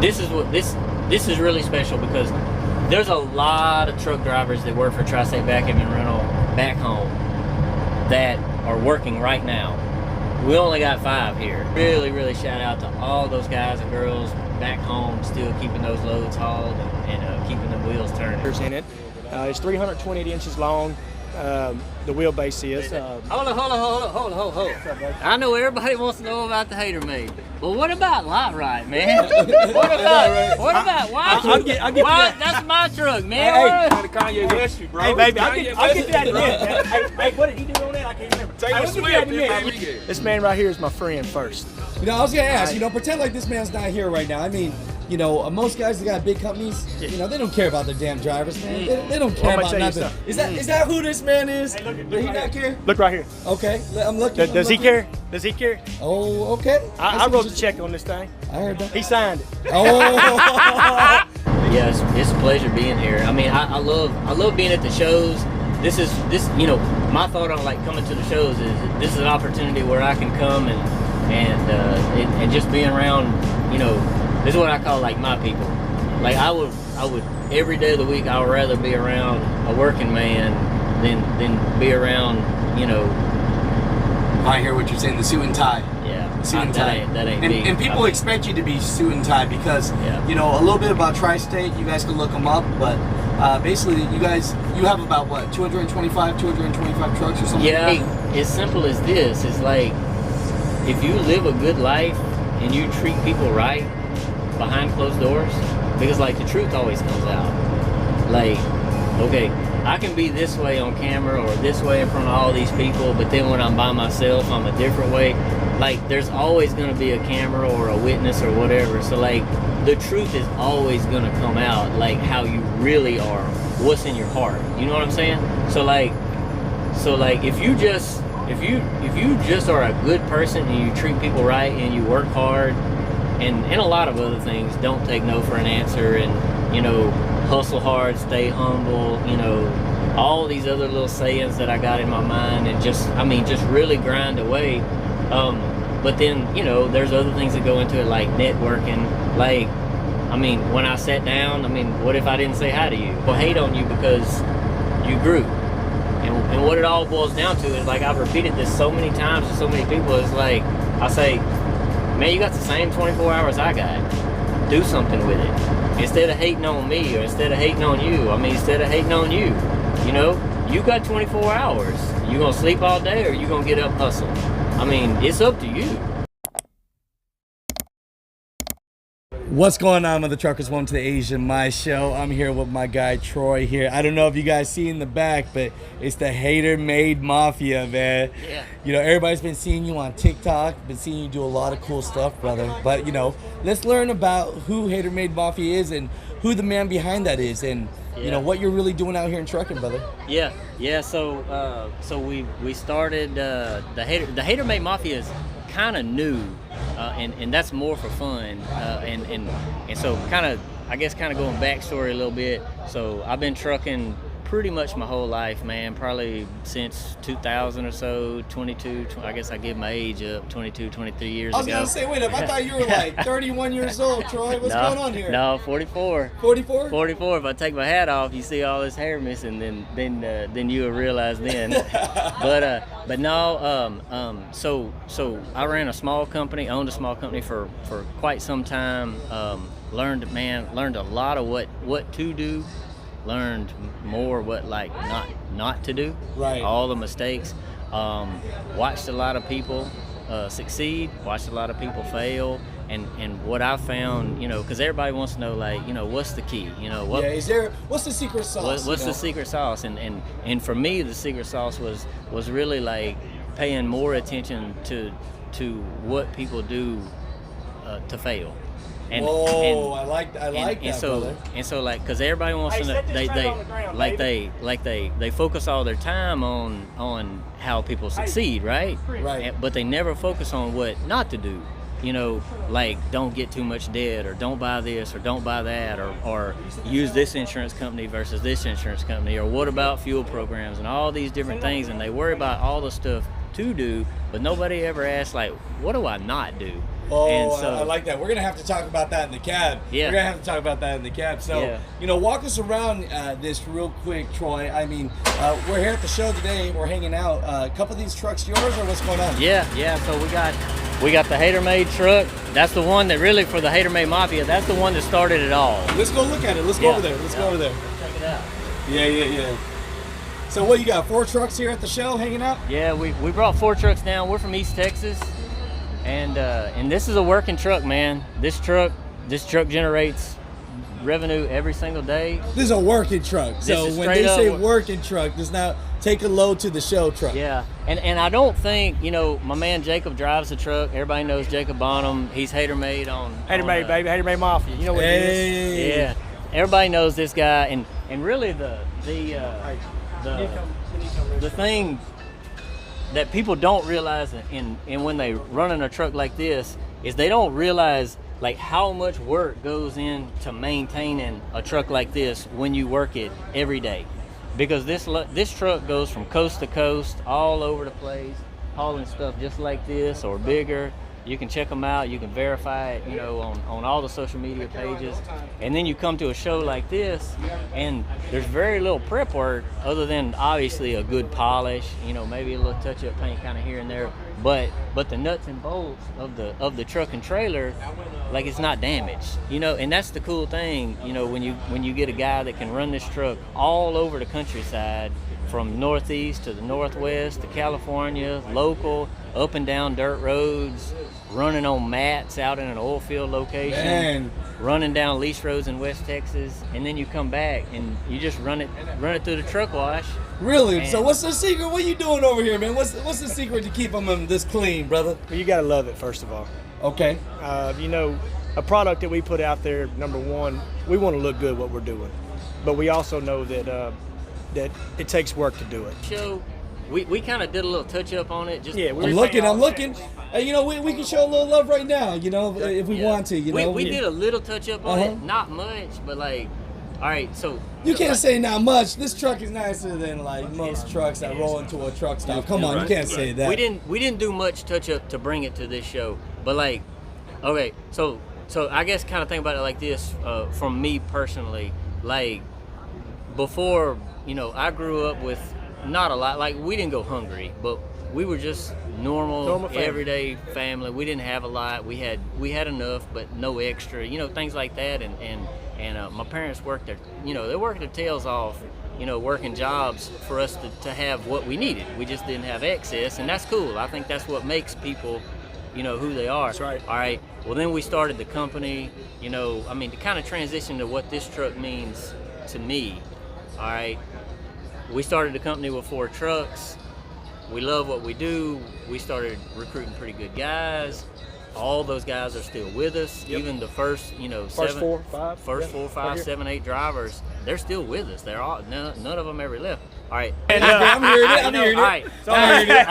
this is really special because there's a lot of truck drivers that work for Tri-State Vacuum and Rental back home that are working right now. We only got 5 here. Really shout out to all those guys and girls back home still keeping those loads hauled and keeping the wheels turning. In it. It's 328 inches long. The wheelbase is. Hold on. I know everybody wants to know about the Hater Made, but what about Lot Right, man? What about why? That's my truck, man. Hey, Kanye West, bro. Hey, baby, I'll get to that in a minute. Hey, what did he do on that? I can't remember. This man right here is my friend first. You know, I was gonna ask. You know, pretend like this man's not here right now. I mean, you know, most guys that got big companies, you know, they don't care about their damn drivers, man. They don't care about nothing. Is that who this man is? Hey, look, Did he not care? Look right here. Okay, I'm looking. Does he care? Does he care? Oh, okay. I wrote the check on this thing. I heard that. He signed it. Oh. Yeah, it's a pleasure being here. I mean, I love being at the shows. This you know, my thought on like coming to the shows is this is an opportunity where I can come and just being around, you know, this is what I call like my people. Like I would every day of the week I would rather be around a working man than be around, you know. I hear what you're saying, the suit and tie. Yeah, suit and tie. That ain't me. And people expect you to be suit and tie because, you know, a little bit about Tri-State, you guys can look them up, but basically you have about what, 225 trucks or something? Yeah, as simple as this, it's like if you live a good life and you treat people right behind closed doors, because like the truth always comes out. Like, okay, I can be this way on camera or this way in front of all these people, but then when I'm by myself, I'm a different way. Like, there's always gonna be a camera or a witness or whatever. So like, the truth is always gonna come out, like how you really are, what's in your heart. You know what I'm saying? So like if you just are a good person and you treat people right and you work hard and a lot of other things, don't take no for an answer, and you know, hustle hard, stay humble, you know, all these other little sayings that I got in my mind, and just really grind away. But then, you know, there's other things that go into it, like networking. Like, I mean, when I sat down, I mean, what if I didn't say hi to you? Well, hate on you because you grew. And what it all boils down to is, like, I've repeated this so many times to so many people, it's like, I say, man, you got the same 24 hours I got. Do something with it. Instead of hating on me, or instead of hating on you, I mean, instead of hating on you, you know, you got 24 hours. You gonna sleep all day, or you gonna get up hustle? I mean, it's up to you. What's going on with the truckers? Welcome to the Asian My Show. I'm here with my guy Troy here. I don't know if you guys see in the back, but it's the Hater Made Mafia, man. Yeah. You know, everybody's been seeing you on TikTok, been seeing you do a lot of cool stuff, brother. But, you know, let's learn about who Hater Made Mafia is and who the man behind that is, and you know what you're really doing out here in trucking, brother. Yeah. So we started the Hater Made Mafia is kind of new, and that's more for fun, and so kind of, I guess, kind of going backstory a little bit. So I've been trucking pretty much my whole life, man, probably since 2000 or so, 22, I guess I give my age up, 22, 23 years ago. I was going to say, wait up, I thought you were like 31 years old, Troy. What's going on here? No, 44. 44? 44. If I take my hat off, you see all this hair missing, then you'll realize then. But no, so I ran a small company, owned a small company for quite some time. Learned a lot of what to do. Learned more what like not to do. Right. All the mistakes. Watched a lot of people succeed. Watched a lot of people fail. And what I found, you know, because everybody wants to know, like, you know, what's the key? You know, what's the secret sauce? What's the secret sauce? And for me, the secret sauce was really like paying more attention to what people do to fail. I like that, brother. And so, like, because everybody wants to know, they focus all their time on how people succeed, right? Right. But they never focus on what not to do. You know, like, don't get too much debt, or don't buy this, or don't buy that, or use this insurance company versus this insurance company, or what about fuel programs and all these different things. And they worry about all the stuff to do, but nobody ever asks, like, what do I not do? Oh, And so, I like that. We're gonna have to talk about that in the cab. Yeah. We're gonna have to talk about that in the cab. So, walk us around this real quick, Troy. I mean, we're here at the show today. We're hanging out. A couple of these trucks yours, or what's going on? Yeah. So we got the Hater Made truck. That's the one that really, for the Hater Made Mafia, that's the one that started it all. Let's go look at it. Let's go over there. Let's go over there. Check it out. Yeah. So what you got? 4 trucks here at the show hanging out? Yeah, we brought 4 trucks down. We're from East Texas, and this is a working truck, man. This truck generates revenue every single day. This is a working truck. So when they say working truck, does not take a load to the show truck. Yeah, and I don't think, my man Jacob drives the truck. Everybody knows Jacob Bonham. He's Hater Made on Hater Made, baby. Hater Made Mafia. You know what it is. Yeah, everybody knows this guy, and really the thing that people don't realize in when they running a truck like this is they don't realize like how much work goes into maintaining a truck like this when you work it every day, because this truck goes from coast to coast all over the place, hauling stuff just like this or bigger. You can check them out. You can verify it, on all the social media pages. And then you come to a show like this, and there's very little prep work other than obviously a good polish, maybe a little touch-up paint kind of here and there. But the nuts and bolts of the truck and trailer, like, it's not damaged, And that's the cool thing, when you get a guy that can run this truck all over the countryside, from northeast to the northwest to California, local, up and down dirt roads, running on mats out in an oil field location, running down lease roads in West Texas, and then you come back and you just run it through the truck wash. Really? So what's the secret? What are you doing over here, man? What's the secret to keep them this clean, brother? Well, you gotta love it, first of all. Okay. A product that we put out there, number one, we want to look good what we're doing, but we also know that it takes work to do it. So we kind of did a little touch up on it. I'm looking. We can show a little love right now, if we want to. We did a little touch up on it, not much, but like, all right. So you can't say not much. This truck is nicer than like most trucks that roll into a truck stop. Come on, you can't say that. We didn't do much touch up to bring it to this show, but like, okay, so I guess kind of think about it like this, from me personally, like before. I grew up with not a lot. Like, we didn't go hungry, but we were just normal everyday family. We didn't have a lot. We had enough, but no extra. Things like that. And my parents worked they worked their tails off. Working jobs for us to have what we needed. We just didn't have excess, and that's cool. I think that's what makes people, who they are. That's right. All right. Well, then we started the company. To kind of transition to what this truck means to me. All right. We started the company with 4 trucks. We love what we do. We started recruiting pretty good guys. All those guys are still with us. Yep. Even the first, first 4, 5, 7, 8 drivers, they're still with us. They're all none of them ever left. All right. And, I'm hearing it. All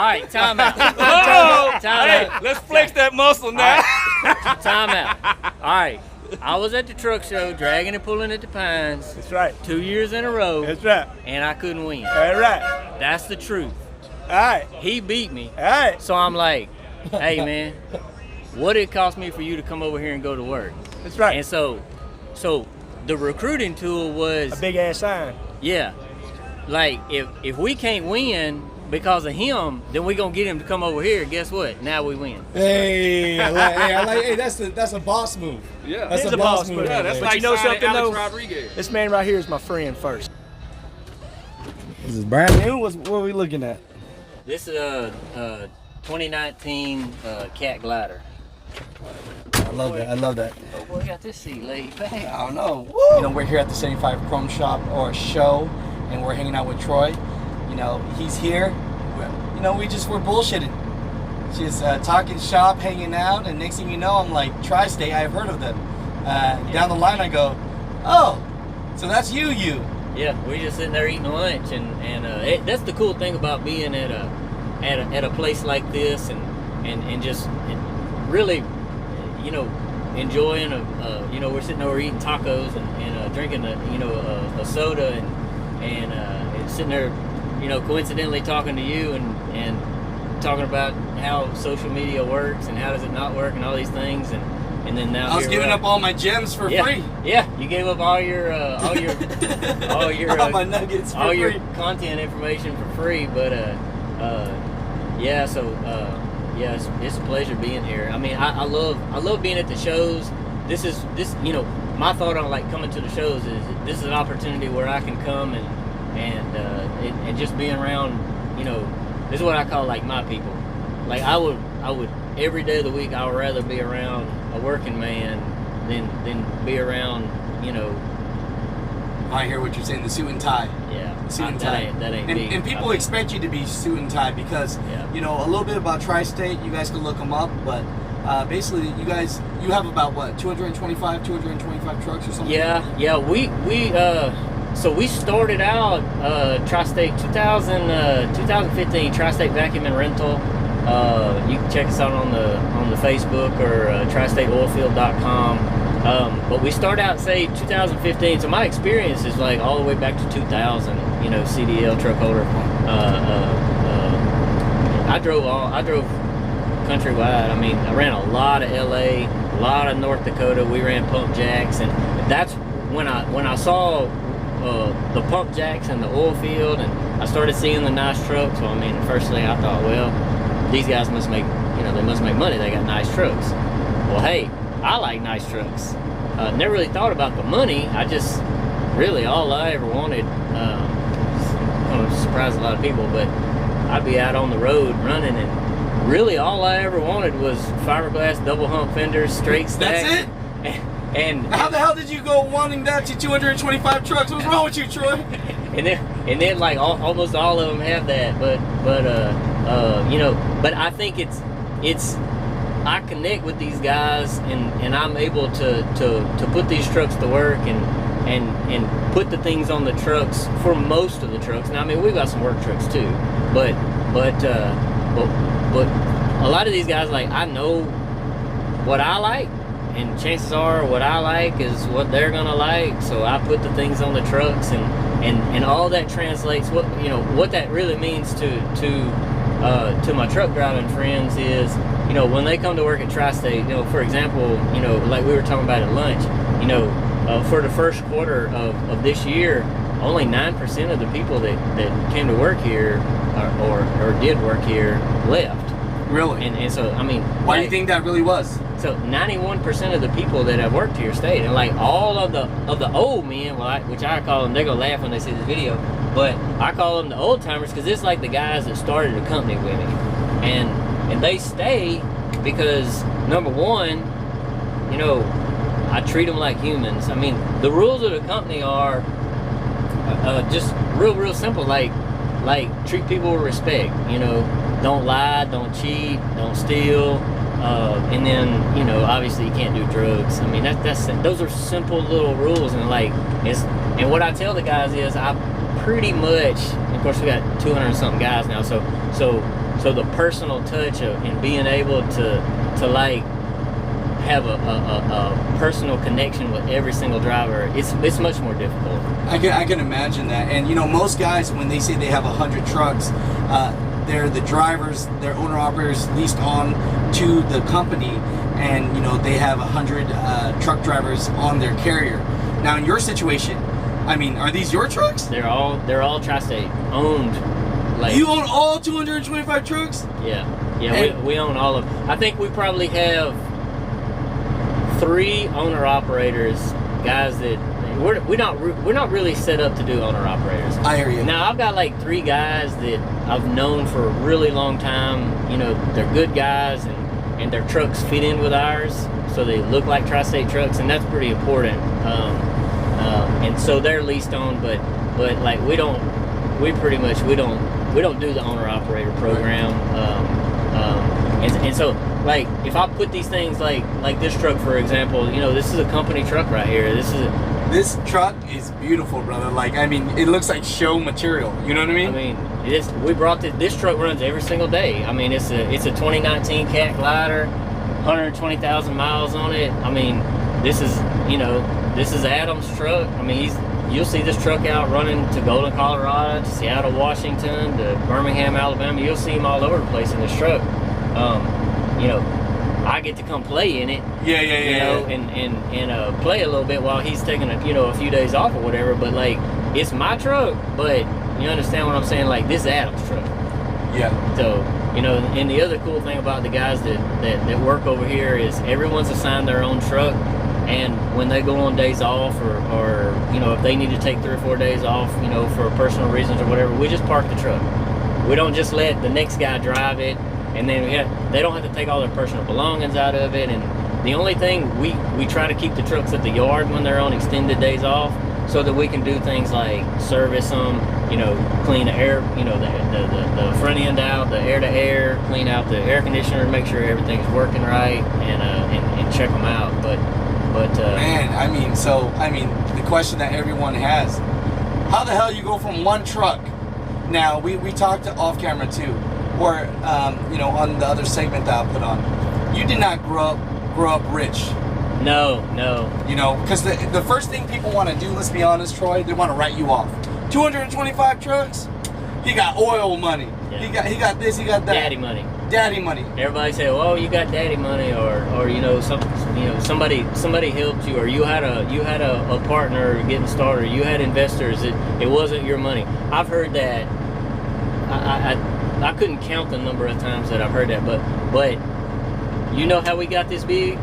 right. Time out. Hey, let's flex that muscle now. Right. Time out. All right. I was at the truck show, dragging and pulling at the Pines. That's right. 2 years in a row. That's right. And I couldn't win. That's right. That's the truth. All right. He beat me. All right. So I'm like, hey, man, what did it cost me for you to come over here and go to work? That's right. And so the recruiting tool was a big ass sign. Yeah. Like, if we can't win because of him, then we're gonna get him to come over here. Guess what? Now we win. Hey, that's a boss move. Yeah, that's a boss move. Yeah, that's like something though. This man right here is my friend first. This is brand new. What are we looking at? This is a 2019 Cat Glider. I love that. Oh boy, got this seat laid back. I don't know. Woo! We're here at the 75 Chrome Shop or show, and we're hanging out with Troy. He's here. We're bullshitting. Just talking shop, hanging out, and next thing you know, I'm like, Tri-State, I've heard of them. Down the line, I go, oh, so that's you. Yeah, we're just sitting there eating lunch, and that's the cool thing about being at a place like this, and just really, enjoying we're sitting over eating tacos and drinking a soda and sitting there, coincidentally talking to you and talking about how social media works and how does it not work and all these things, and then now I was giving up all my gems for free. Yeah, you gave up all your all your all my nuggets for all free. your content information for free. But yeah, so yeah, it's a pleasure being here. I mean, I love being at the shows. This you know, my thought on like coming to the shows is this is an opportunity where I can come and just being around, you know, this is what I call like my people. Like I would every day of the week I would rather be around a working man than be around, you know. I hear what you're saying, the suit and tie. Yeah, suit and tie. That ain't me. And people expect you to be suit and tie because, you know, a little bit about Tri-State, you guys can look them up, but basically you have about what, 225 trucks or something? Yeah, so we started out Tri-State 2015 Tri-State Vacuum and Rental. You can check us out on the Facebook or tristateoilfield.com. But we started out, say, 2015. So my experience is like all the way back to 2000. You know, CDL truck holder. I drove countrywide. I mean, I ran a lot of LA, a lot of North Dakota. We ran pump jacks, and that's when I saw the pump jacks in the oil field, and I started seeing the nice trucks. So I mean, firstly, I thought, well, these guys must make, you know, they must make money. They got nice trucks. Well, hey, I like nice trucks. Never really thought about the money. I just really all I ever wanted. Going to surprise a lot of people, but I'd be out on the road running, and really all I ever wanted was fiberglass double hump fenders, straight stacks. That's it. And how the hell did you go wanting that to 225 trucks? What's wrong with you, Troy? And then like almost all of them have that, but you know, but I think it's I connect with these guys, and I'm able to put these trucks to work and put the things on the trucks for most of the trucks. Now I mean we've got some work trucks too, but a lot of these guys, like, I know what I like, and chances are what I like is what they're gonna like, so I put the things on the trucks, and all that translates. What, you know, what that really means to my truck driving friends is, you know, when they come to work at Tri-State, you know, for example, you know, like we were talking about at lunch, you know, for the first quarter of this year, only 9% of the people that came to work here or did work here left. Really? And so, I mean, why do you think that really was? So 91% of the people that have worked here stayed, and like all of the old men, which I call them, they're gonna laugh when they see this video, but I call them the old timers because it's like the guys that started the company with me, and they stay because, number one, you know, I treat them like humans. I mean, the rules of the company are just real simple, like treat people with respect. You know, don't lie, don't cheat, don't steal. And then, you know, obviously you can't do drugs. I mean, those are simple little rules, and like and what I tell the guys is I pretty much, of course we got 200 and something guys now, so the personal touch and being able to like have a personal connection with every single driver, it's much more difficult. I can imagine that. And you know, most guys, when they say they have 100 trucks, they're the drivers, they're owner operators leased on to the company, and you know, they have 100 truck drivers on their carrier. Now in your situation, I mean, are these your trucks? They're all Tri-State owned. Like, you own all 225 trucks? Yeah, we own all of them. I think we probably have 3 owner operators, guys that we're not really set up to do owner operators. I hear you. Now I've got like 3 guys that I've known for a really long time. You know, they're good guys, and their trucks fit in with ours, so they look like Tri-State trucks, and that's pretty important. And so they're leased on, but like we don't do the owner operator program. And so, like, if I put these things like this truck, for example, you know, this is a company truck right here. This truck is beautiful, brother. Like, I mean, it looks like show material. You know what I mean? I mean, we brought this truck runs every single day. I mean, it's a 2019 Cat Glider, 120,000 miles on it. I mean, this is Adam's truck. I mean, you'll see this truck out running to Golden, Colorado, to Seattle, Washington, to Birmingham, Alabama. You'll see him all over the place in this truck. you know, I get to come play in it. Yeah. You know, and play a little bit while he's taking a few days off or whatever. But like, it's my truck, but you understand what I'm saying? Like, this is Adam's truck. Yeah. So, you know, and the other cool thing about the guys that work over here is everyone's assigned their own truck, and when they go on days off or you know, if they need to take 3 or 4 days off, you know, for personal reasons or whatever, we just park the truck. We don't just let the next guy drive it, and then they don't have to take all their personal belongings out of it. And the only thing, we try to keep the trucks at the yard when they're on extended days off, so that we can do things like service them, you know, clean the air, you know, the front end out, the air to air, clean out the air conditioner, make sure everything's working right, and check them out. But man, I mean, the question that everyone has: how the hell you go from one truck? Now we talked off camera too, or you know, on the other segment that I put on. You did not grow up rich. No. You know, because the first thing people want to do, let's be honest, Troy, they want to write you off. 225 trucks, he got oil money. Yeah. He got this, he got that. Daddy money. Everybody say, "Oh, you got daddy money," or you know, somebody helped you, or you had a partner getting started, you had investors. It wasn't your money. I've heard that. I couldn't count the number of times that I've heard that, but you know how we got this big?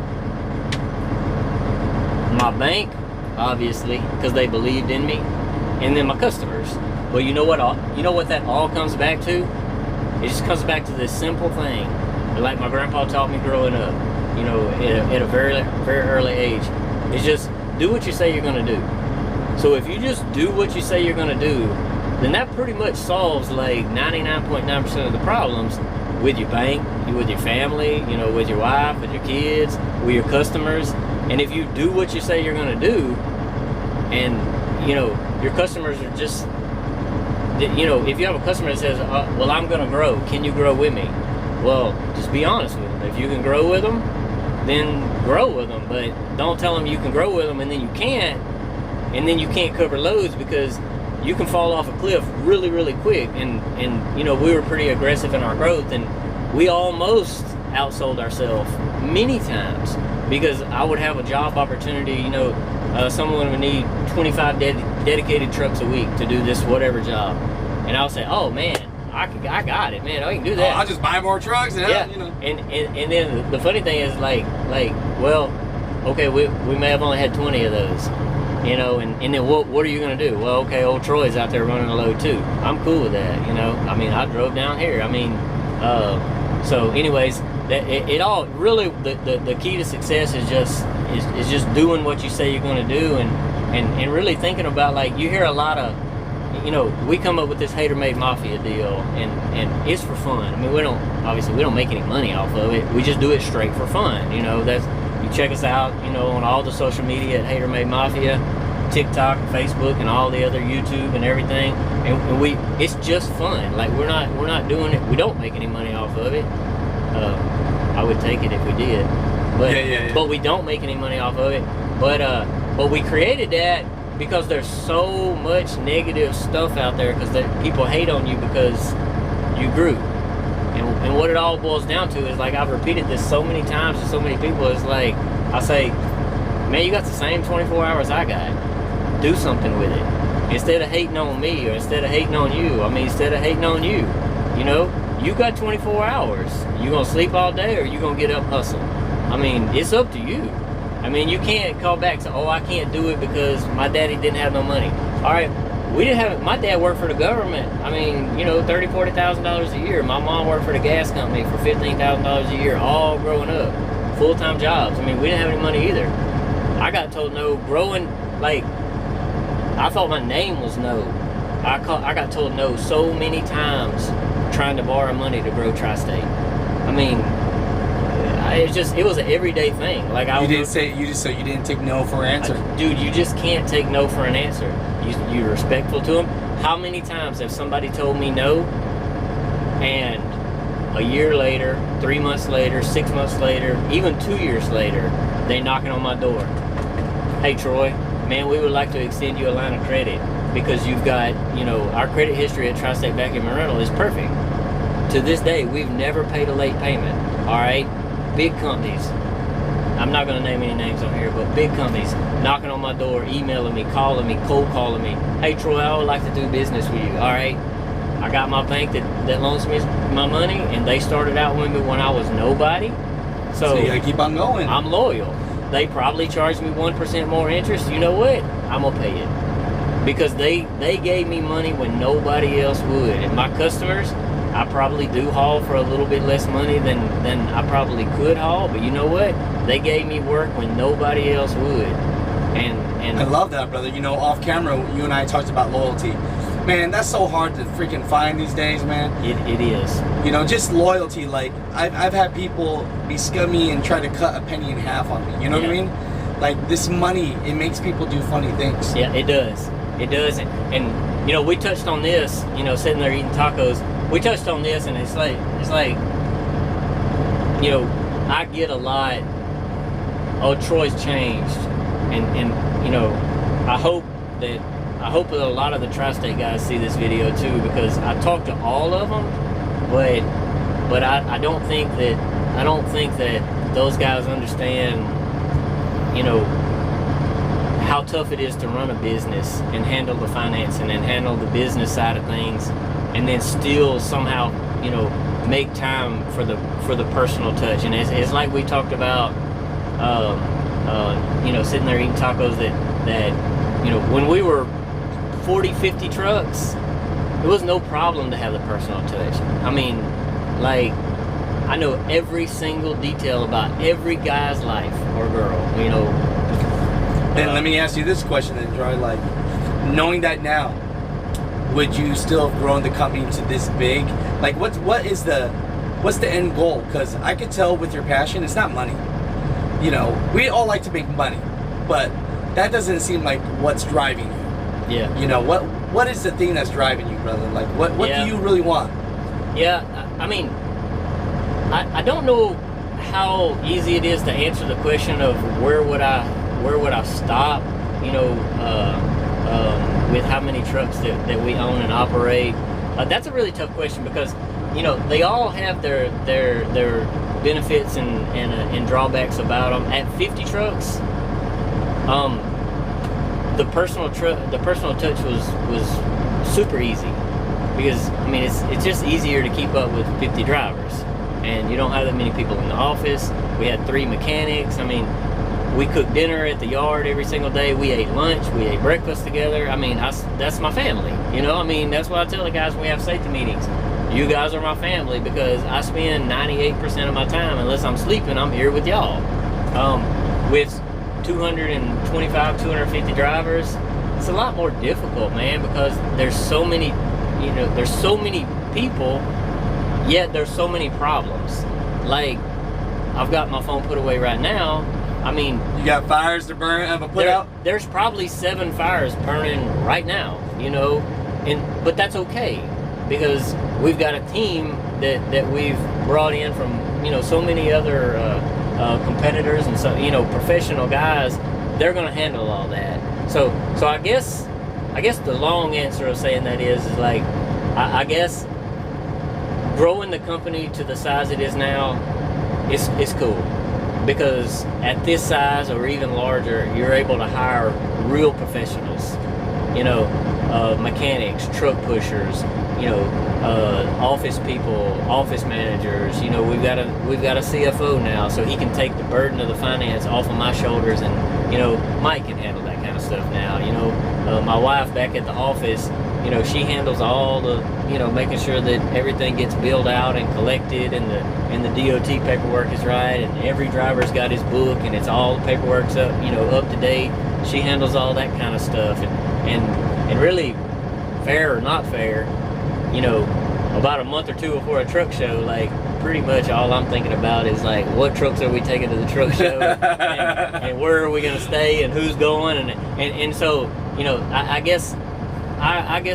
My bank, obviously, because they believed in me, and then my customers. But you know what that all comes back to? It just comes back to this simple thing, like my grandpa taught me growing up, you know, at a very, very early age. It's just do what you say you're going to do. So if you just do what you say you're going to do, then that pretty much solves like 99.9% of the problems with your bank, with your family, you know, with your wife, with your kids, with your customers. And if you do what you say you're going to do, and you know, your customers are just, you know, if you have a customer that says, well, I'm going to grow, can you grow with me? Well, just be honest with them. If you can grow with them, then grow with them. But don't tell them you can grow with them and then you can't, and then you can't cover loads, because you can fall off a cliff really, really quick. And you know, we were pretty aggressive in our growth, and we almost outsold ourselves many times, because I would have a job opportunity, you know, someone would need 25 dedicated trucks a week to do this whatever job, and I'll say, oh man, I got it, man, I can do that. I'll just buy more trucks, and yeah. You know. And then the funny thing is, like well, okay, we may have only had 20 of those, you know, and then what are you gonna do? Well, okay, old Troy's out there running a load too. I'm cool with that, you know. I mean, I drove down here. I mean, so anyways, it all really, the key to success is just doing what you say you're going to do, and really thinking about, like, you hear a lot of, you know, we come up with this Hater Made Mafia deal, and it's for fun. I mean, we don't make any money off of it. We just do it straight for fun. You know, you check us out, you know, on all the social media at Hater Made Mafia, TikTok, Facebook, and all the other YouTube and everything. And it's just fun. Like, we're not doing it. We don't make any money off of it. I would take it if we did, but we don't make any money off of it. But we created that because there's so much negative stuff out there, because people hate on you because you grew. And what it all boils down to is, like, I've repeated this so many times to so many people, it's like, I say, man, you got the same 24 hours I got. Do something with it. Instead of hating on me, or instead of hating on you, instead of hating on you, you know, you got 24 hours. You gonna sleep all day, or you gonna get up hustle? I mean, it's up to you. I mean, you can't call back and say, oh, I can't do it because my daddy didn't have no money. All right, we didn't have, my dad worked for the government. I mean, you know, $30,000, $40,000 a year. My mom worked for the gas company for $15,000 a year, all growing up, full-time jobs. I mean, we didn't have any money either. I got told no growing, like, I thought my name was no. I got told no so many times trying to borrow money to grow Tri-State. I mean, it was an everyday thing. Like, you didn't take no for an answer. Dude, you just can't take no for an answer. You're respectful to them. How many times have somebody told me no, and a year later, 3 months later, 6 months later, even 2 years later, they knocking on my door. Hey, Troy, man, we would like to extend you a line of credit because you've got, you know, our credit history at Tri-State Vacuum and Rental is perfect. To this day, we've never paid a late payment. all right, big companies. I'm not going to name any names on here, but big companies knocking on my door, emailing me, calling me, cold calling me. Hey, Troy, I would like to do business with you. All right. I got my bank that loans me my money, and they started out with me when I was nobody. So you gotta keep on going. I'm loyal. They probably charged me 1% more interest. You know what? I'm gonna pay it because they gave me money when nobody else would. And my customers, I probably do haul for a little bit less money than I probably could haul. But you know what? They gave me work when nobody else would. And I love that, brother. You know, off camera, you and I talked about loyalty. Man, that's so hard to freaking find these days, man. It is. You know, just loyalty. Like, I've had people be scummy and try to cut a penny in half on me. You know what I mean? Like, this money, it makes people do funny things. Yeah, it does. It does. And you know, we touched on this, you know, sitting there eating tacos. We touched on this, and it's like, you know, I get a lot, oh, Troy's changed. And you know, I hope that a lot of the Tri-State guys see this video too, because I talk to all of them, but I don't think that those guys understand, you know, how tough it is to run a business and handle the financing and handle the business side of things, and then still somehow, you know, make time for the personal touch. And it's like we talked about, you know, sitting there eating tacos, that you know, when we were 40, 50 trucks, it was no problem to have the personal touch. I mean, like, I know every single detail about every guy's life or girl, you know. Then let me ask you this question then, Troy. Like, knowing that now, would you still have grown the company to this big? Like, what's the end goal? Because I could tell with your passion, it's not money. You know, we all like to make money, but that doesn't seem like what's driving you. Yeah. You know, what is the thing that's driving you, brother? Like, what do you really want? Yeah, I mean, I don't know how easy it is to answer the question of where would I stop, you know, with how many trucks that we own and operate. That's a really tough question because, you know, they all have their benefits and drawbacks about them. At 50 trucks, the personal touch was super easy because, I mean, it's just easier to keep up with 50 drivers, and you don't have that many people in the office. We had 3 mechanics. I mean, we cooked dinner at the yard every single day. We ate lunch. We ate breakfast together. I mean, that's my family. You know, I mean, that's what I tell the guys when we have safety meetings. You guys are my family because I spend 98% of my time, unless I'm sleeping, I'm here with y'all. With 225, 250 drivers, it's a lot more difficult, man, because there's so many, you know, there's so many people, yet there's so many problems. Like, I've got my phone put away right now. I mean, you got fires to burn, put out? There's probably 7 fires burning right now, you know, but that's okay because we've got a team that we've brought in from, you know, so many other competitors and so, you know, professional guys. They're going to handle all that. So I guess the long answer of saying that is like, I guess growing the company to the size it is now, it's cool. Because at this size or even larger, you're able to hire real professionals, you know, mechanics, truck pushers, you know, office people, office managers. You know, we've got a CFO now, so he can take the burden of the finance off of my shoulders, and, you know, Mike can handle that kind of stuff now. You know, my wife back at the office, you know, she handles all the, you know, making sure that everything gets billed out and collected, and the DOT paperwork is right, and every driver's got his book, and it's all the paperwork's up, you know, up to date. She handles all that kind of stuff, and really, fair or not fair, you know, about a month or two before a truck show, like, pretty much all I'm thinking about is like, what trucks are we taking to the truck show, and where are we going to stay, and who's going, and so, you know, I guess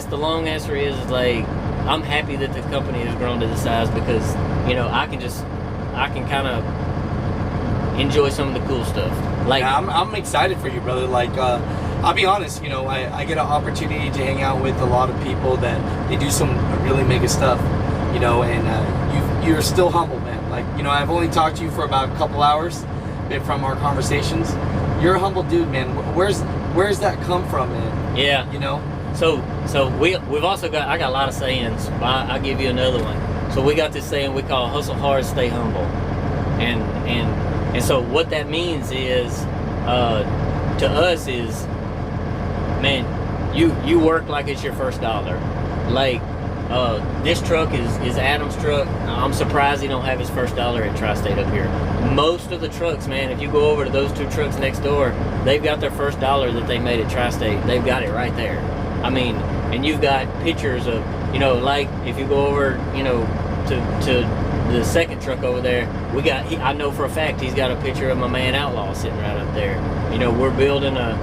the long answer is like, I'm happy that the company has grown to the size because, you know, I can kind of enjoy some of the cool stuff. Like, yeah, I'm excited for you, brother. Like, I'll be honest, you know, I get an opportunity to hang out with a lot of people that they do some really mega stuff, you know, and you're still humble, man. Like, you know, I've only talked to you for about a couple hours from our conversations. You're a humble dude, man. Where's that come from, man? Yeah. You know? So we've also got, I got a lot of sayings. I'll give you another one. So we got this saying we call hustle hard, stay humble. And so what that means is, to us is, man, you work like it's your first dollar. Like, this truck is Adam's truck. I'm surprised he don't have his first dollar at Tri-State up here. Most of the trucks, man, if you go over to those two trucks next door, they've got their first dollar that they made at Tri-State. They've got it right there. I mean, and you've got pictures of, you know, like if you go over, you know, to the second truck over there, I know for a fact he's got a picture of my man Outlaw sitting right up there. You know, we're building a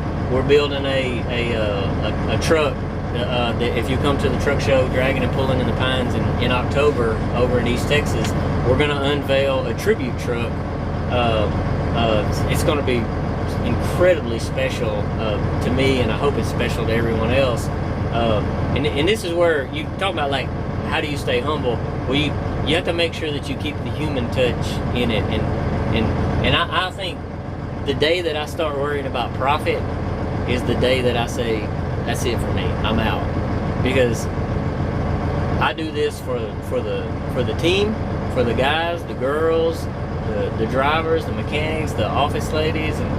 truck. That if you come to the truck show, Dragging and Pulling in the Pines in October over in East Texas, we're going to unveil a tribute truck. It's going to be incredibly special to me, and I hope it's special to everyone else. And this is where you talk about, like, how do you stay humble? Well, you have to make sure that you keep the human touch in it, and I think the day that I start worrying about profit is the day that I say, that's it for me, I'm out. Because I do this for the team, for the guys, the girls, the drivers, the mechanics, the office ladies, and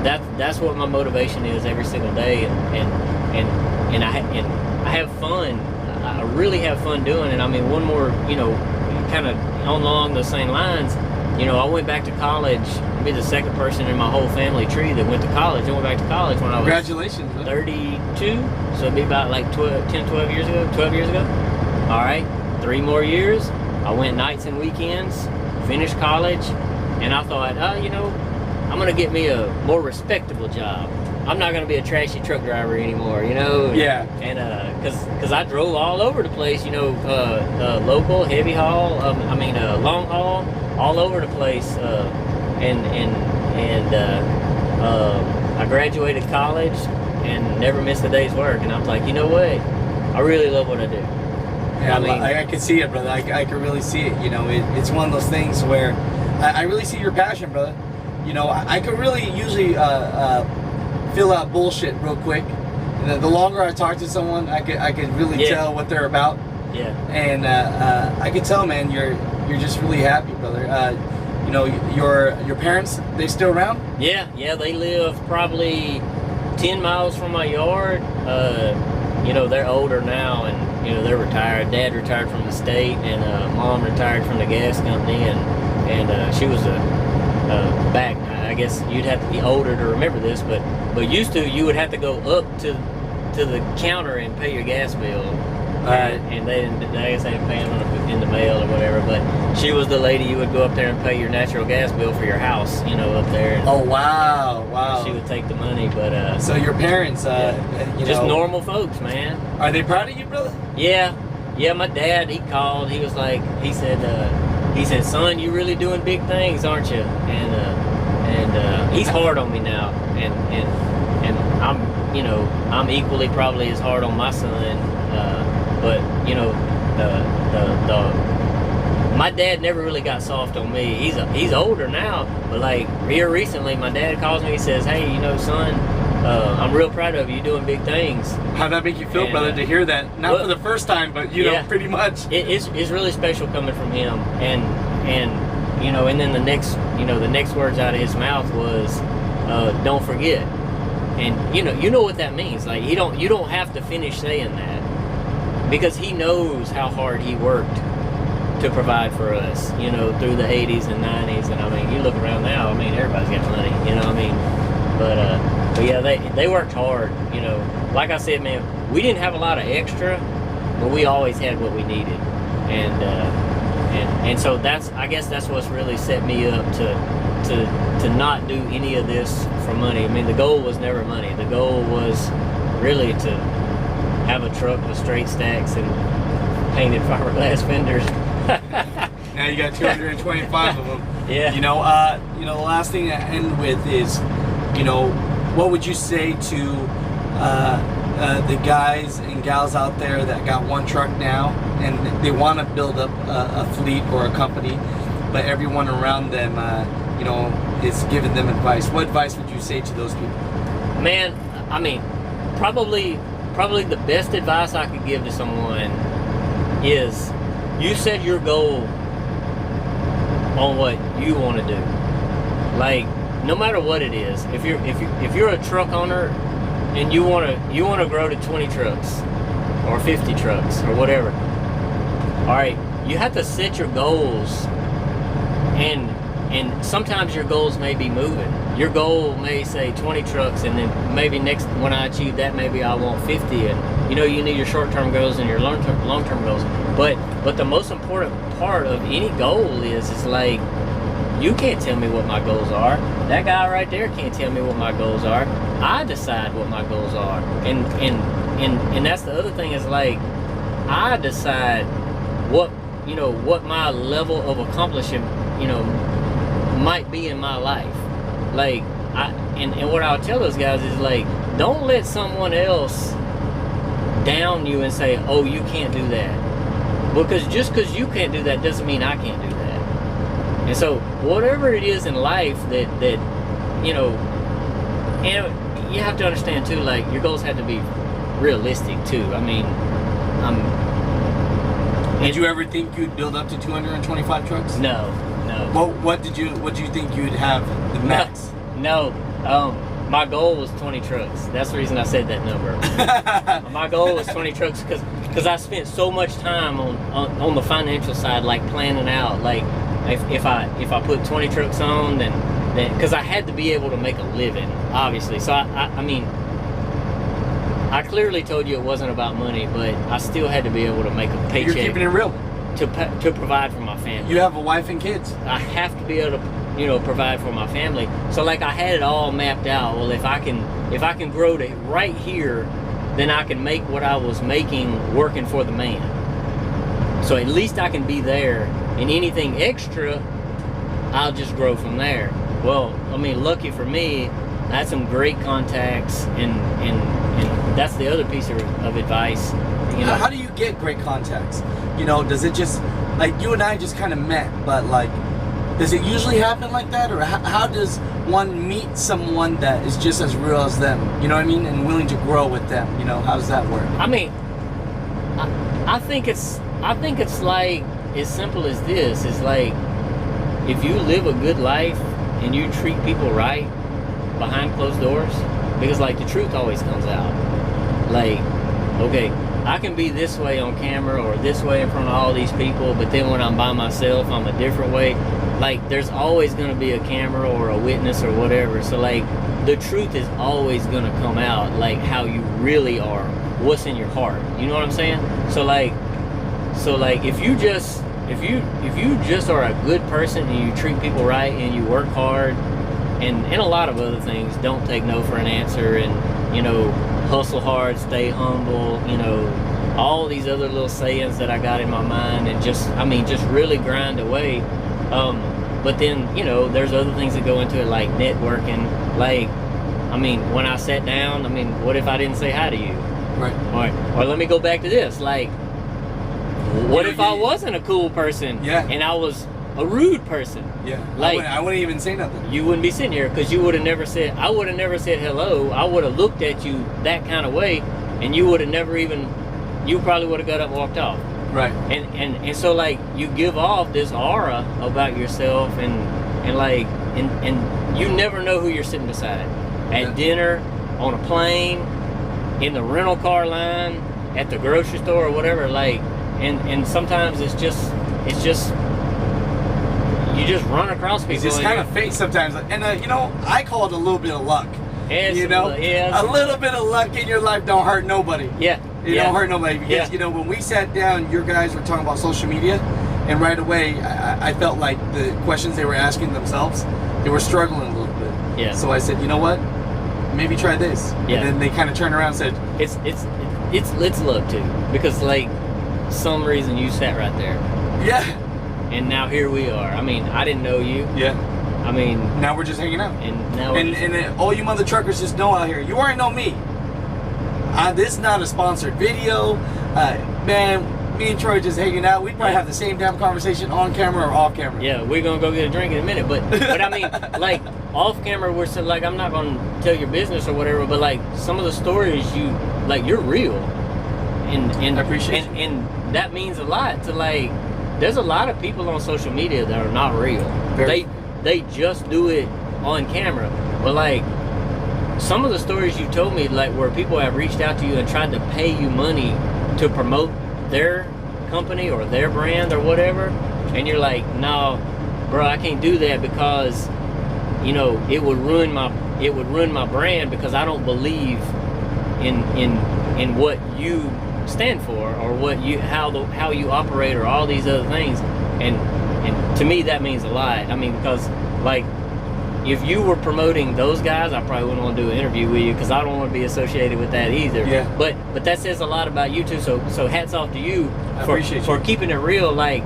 that's what my motivation is every single day. And I have fun. I really have fun doing it. I mean, one more, you know, kind of along those same lines. You know, I went back to college. I'll be the second person in my whole family tree that went to college. I went back to college when I was Congratulations, man. 32, so it'd be about like 12 years ago. All right, 3 more years. I went nights and weekends, finished college, and I thought, you know, I'm gonna get me a more respectable job. I'm not gonna be a trashy truck driver anymore, you know. Yeah. And cause I drove all over the place, you know, local, heavy haul, long haul, all over the place. I graduated college and never missed a day's work. And I was like, you know what? I really love what I do. Yeah, I can see it, brother. I can really see it. You know, it's one of those things where I really see your passion, brother. You know, I could really usually fill out bullshit real quick. The longer I talk to someone, I could really tell what they're about. Yeah. And I could tell, man, you're just really happy, brother. You know, your parents, they still around? Yeah, they live probably 10 miles from my yard. You know, they're older now, and you know, they're retired. Dad retired from the state, and Mom retired from the gas company, and she was back. I guess you'd have to be older to remember this, but used to, you would have to go up to the counter and pay your gas bill. And they didn't, I guess they didn't pay them in the mail or whatever, but she was the lady you would go up there and pay your natural gas bill for your house, you know, up there. And oh, wow. She would take the money, but... so your parents, you just know, normal folks, man. Are they proud of you, brother? Yeah, my dad, he called, he was like, he said, son, you really doing big things, aren't you? And he's hard on me now, and I'm, you know, I'm equally probably as hard on my son. But you know, my dad never really got soft on me. He's older now, but like here recently, my dad calls me. He says, "Hey, you know, son, I'm real proud of you. You're doing big things." How'd that make you feel, brother, to hear that? Not for the first time, but you know, pretty much. It's really special coming from him, and you know, and then the next words out of his mouth was, "Don't forget." And you know what that means. Like you don't have to finish saying that, because he knows how hard he worked to provide for us, you know, through the 80s and 90s. And I mean, you look around now, I mean, everybody's got money, you know what I mean? But yeah, they worked hard, you know. Like I said, man, we didn't have a lot of extra, but we always had what we needed. And so I guess that's what's really set me up to not do any of this for money. I mean, the goal was never money. The goal was really to have a truck with straight stacks and painted fiberglass fenders. Now you got 225 of them. Yeah. You know, the last thing I end with is, you know, what would you say to the guys and gals out there that got one truck now and they want to build up a fleet or a company, but everyone around them, you know, is giving them advice. What advice would you say to those people? Man, I mean, probably the best advice I could give to someone is you set your goal on what you want to do. Like, no matter what it is, if you're a truck owner and you want to grow to 20 trucks or 50 trucks or whatever, all right, you have to set your goals, and sometimes your goals may be moving. Your goal may say 20 trucks, and then maybe next, when I achieve that, maybe I want 50. And you know, you need your short-term goals and your long-term goals. But the most important part of any goal is like, you can't tell me what my goals are. That guy right there can't tell me what my goals are. I decide what my goals are. And that's the other thing, is like, I decide what my level of accomplishment, might be in my life. Like, and what I'll tell those guys is, like, don't let someone else down you and say, oh, you can't do that. Because just because you can't do that doesn't mean I can't do that. And so whatever it is in life that and you have to understand too, like, your goals have to be realistic too. I mean, did you ever think you'd build up to 225 trucks? No. What did you think you'd have the max? No. My goal was 20 trucks. That's the reason I said that number. My goal was 20 trucks because I spent so much time on the financial side, like planning out, like if I put 20 trucks on, then because I had to be able to make a living, obviously. So I mean, I clearly told you it wasn't about money, but I still had to be able to make a paycheck. You're keeping it real. To provide for my family. You have a wife and kids. I have to be able to, provide for my family. So, like, I had it all mapped out. Well, if I can grow to right here, then I can make what I was making working for the man. So at least I can be there, and anything extra, I'll just grow from there. Well, I mean, lucky for me, I had some great contacts, and that's the other piece of advice. How do you get great contacts? Does it just, like, you and I just kind of met, but, like, does it usually happen like that? Or how does one meet someone that is just as real as them, you know what I mean, and willing to grow with them? How does that work? I mean, I think it's like as simple as this. It's like, if you live a good life and you treat people right behind closed doors, because, like, the truth always comes out. Like, okay, I can be this way on camera or this way in front of all these people, but then when I'm by myself, I'm a different way. Like, there's always going to be a camera or a witness or whatever. So, like, the truth is always going to come out, like, how you really are, what's in your heart. You know what I'm saying? So like if you just are a good person and you treat people right and you work hard and a lot of other things, don't take no for an answer, and hustle hard, stay humble, all these other little sayings that I got in my mind, and just really grind away. But then, there's other things that go into it, like networking. Like, when I sat down, what if I didn't say hi to you? Right. Or let me go back to this. Like, what if I wasn't a cool person? Yeah. And I was a rude person? Yeah. Like, I wouldn't even say nothing. You wouldn't be sitting here, because you would have never said, I would have never said hello. I would have looked at you that kind of way, and you would have never even, you probably would have got up and walked off. Right. And so, like, you give off this aura about yourself, and you never know who you're sitting beside. At dinner, on a plane, in the rental car line, at the grocery store, or whatever. Like, and sometimes it's just you just run across people. It's just kind of fate sometimes, and I call it a little bit of luck. Yeah, a little bit of luck in your life don't hurt nobody. Yeah. It don't hurt nobody, because when we sat down, your guys were talking about social media, and right away I felt like the questions they were asking themselves, they were struggling a little bit. Yeah. So I said, you know what? Maybe try this. Yeah. And then they kind of turned around and said, it's love too, because, like, some reason you sat right there. Yeah. And now here we are. I didn't know you. Yeah. Now we're just hanging out. And now and all you mother truckers just know out here, you already know me. This is not a sponsored video. Man, me and Troy just hanging out, we'd probably have the same damn conversation on camera or off camera. Yeah, we're gonna go get a drink in a minute, but I mean, like off camera, we're so, like, I'm not gonna tell your business or whatever, but like some of the stories you're real, and I appreciate you. and that means a lot to like. There's a lot of people on social media that are not real. They just do it on camera, but like some of the stories you told me, like where people have reached out to you and tried to pay you money to promote their company or their brand or whatever, and you're like, no, bro, I can't do that because, you know, it would ruin my brand because I don't believe in what you stand for or what you how you operate or all these other things, and to me that means a lot. I mean, because like if you were promoting those guys, I probably wouldn't want to do an interview with you because I don't want to be associated with that either. Yeah. But that says a lot about you too. So hats off to you for keeping it real, like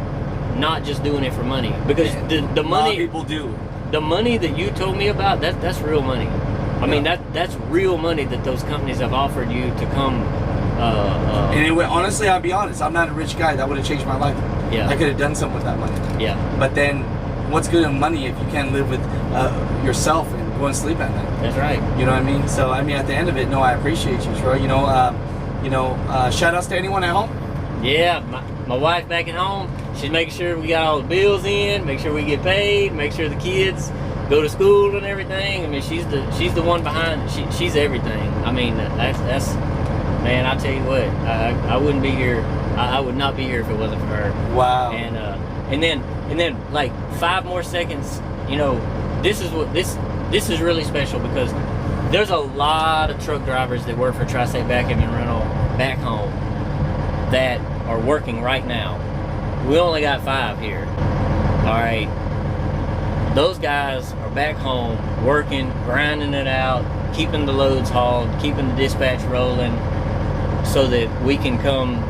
not just doing it for money. Because the money, a lot of people do. The money that you told me about, that's real money. I mean that's real money that those companies have offered you to come. And anyway, honestly, I'll be honest, I'm not a rich guy. That would have changed my life. Yeah. I could have done something with that money. Yeah. But then, what's good in money if you can't live with yourself and go and sleep at night? That's right. You know what I mean? So I mean, at the end of it, no, I appreciate you, Troy. Shout outs to anyone at home. Yeah, my wife back at home, she's making sure we got all the bills in, make sure we get paid, make sure the kids go to school and everything. I mean, she's the one behind. She's everything. I mean, that's man. I tell you what, I wouldn't be here. I would not be here if it wasn't for her. Wow. And then like 5 more seconds. You know, this is is really special because there's a lot of truck drivers that work for Tri-State Backup and Rental back home that are working right now. We only got 5 here. All right. Those guys are back home working, grinding it out, keeping the loads hauled, keeping the dispatch rolling, so that we can come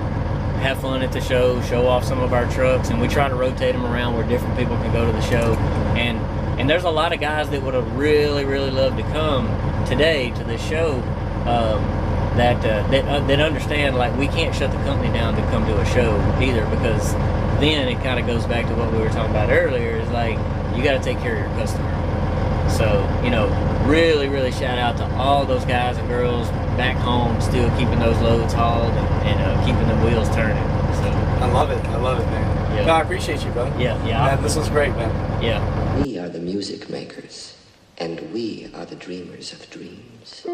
have fun at the show off some of our trucks, and we try to rotate them around where different people can go to the show. And there's a lot of guys that would have really, really loved to come today to this show that understand, like, we can't shut the company down to come to a show either, because then it kind of goes back to what we were talking about earlier, is like, you got to take care of your customer. So, you know, really, really shout out to all those guys and girls back home still keeping those loads hauled and keeping the wheels turning. So I love it, man. Yeah. No, I appreciate you, brother. Yeah. Man, this was great, man. Yeah. We are the music makers, and we are the dreamers of dreams.